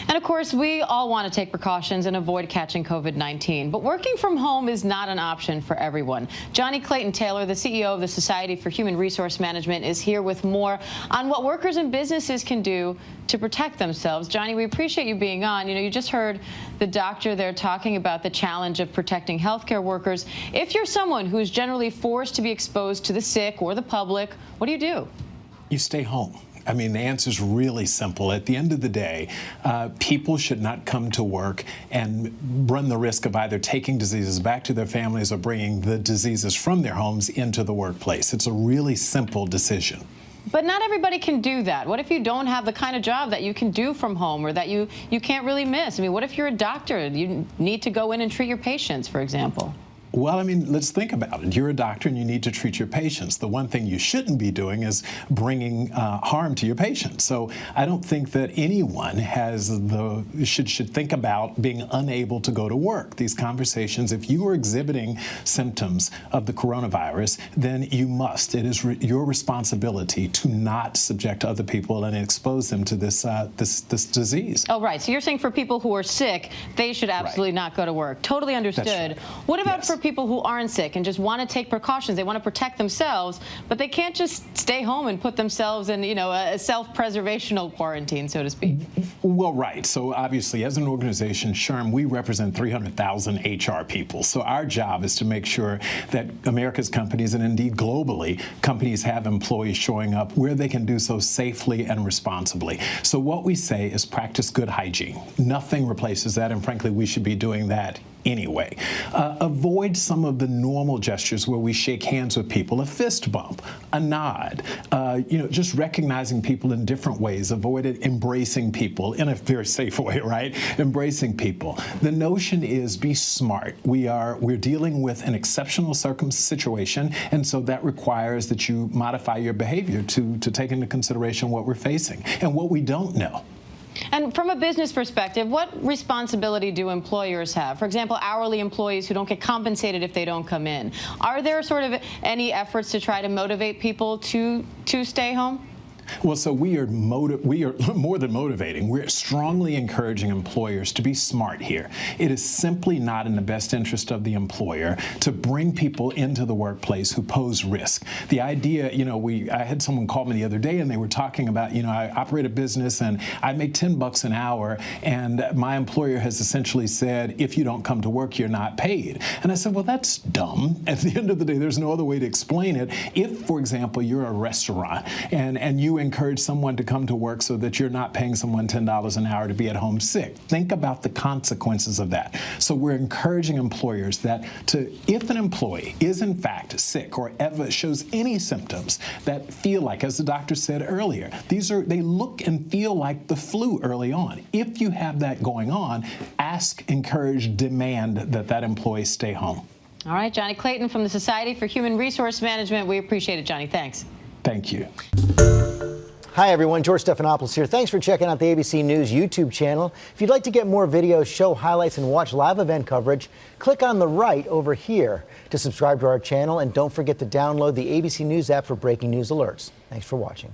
And of course, we all want to take precautions and avoid catching COVID-19, but working from home is not an option for everyone. Clayton Taylor, the CEO of the Society for Human Resource Management, is here with more on what workers and businesses can do to protect themselves. Johnny, we appreciate you being on. You just heard the doctor there talking about the challenge of protecting healthcare workers. If you're someone who is generally forced to be exposed to the sick or the public, what do? You stay home. I mean, the answer is really simple. At the end of the day, people should not come to work and run the risk of either taking diseases back to their families or bringing the diseases from their homes into the workplace. It's a really simple decision. But not everybody can do that. What if you don't have the kind of job that you can do from home or that you can't really miss? I mean, what if you're a doctor and you need to go in and treat your patients, for example? Well, I mean, let's think about it. You're a doctor and you need to treat your patients. The one thing you shouldn't be doing is bringing harm to your patients. So I don't think that anyone should think about being unable to go to work. These conversations, if you are exhibiting symptoms of the coronavirus, then you must. It is your responsibility to not subject other people and expose them to this disease. Oh, right. So you're saying for people who are sick, they should absolutely not go to work. Totally understood. Right. What about for people who aren't sick and just want to take precautions? They want to protect themselves, but they can't just stay home and put themselves in, a self-preservational quarantine, so to speak. Well, right. So obviously, as an organization, SHRM, we represent 300,000 HR people. So our job is to make sure that America's companies, and indeed globally, companies have employees showing up where they can do so safely and responsibly. So what we say is practice good hygiene. Nothing replaces that, and frankly, we should be doing that anyway. Avoid some of the normal gestures where we shake hands with people, a fist bump, a nod, just recognizing people in different ways. Avoid embracing people in a very safe way, right? Embracing people. The notion is be smart. We're dealing with an exceptional situation, and so that requires that you modify your behavior to take into consideration what we're facing and what we don't know. And from a business perspective, what responsibility do employers have? For example, hourly employees who don't get compensated if they don't come in. Are there sort of any efforts to try to motivate people to stay home? Well, so we are more than motivating. We're strongly encouraging employers to be smart here. It is simply not in the best interest of the employer to bring people into the workplace who pose risk. The idea, I had someone call me the other day and they were talking about, I operate a business and I make $10 an hour, and my employer has essentially said, if you don't come to work, you're not paid. And I said, well, that's dumb. At the end of the day, there's no other way to explain it. If, for example, you're a restaurant and you encourage someone to come to work so that you're not paying someone $10 an hour to be at home sick. Think about the consequences of that. So we're encouraging employers that if an employee is in fact sick or ever shows any symptoms that feel like, as the doctor said earlier, they look and feel like the flu early on. If you have that going on, ask, encourage, demand that employee stay home. All right, Johnny Clayton from the Society for Human Resource Management. We appreciate it, Johnny. Thanks. Thank you. Hi, everyone. George Stephanopoulos here. Thanks for checking out the ABC News YouTube channel. If you'd like to get more videos, show highlights, and watch live event coverage, click on the right over here to subscribe to our channel. And don't forget to download the ABC News app for breaking news alerts. Thanks for watching.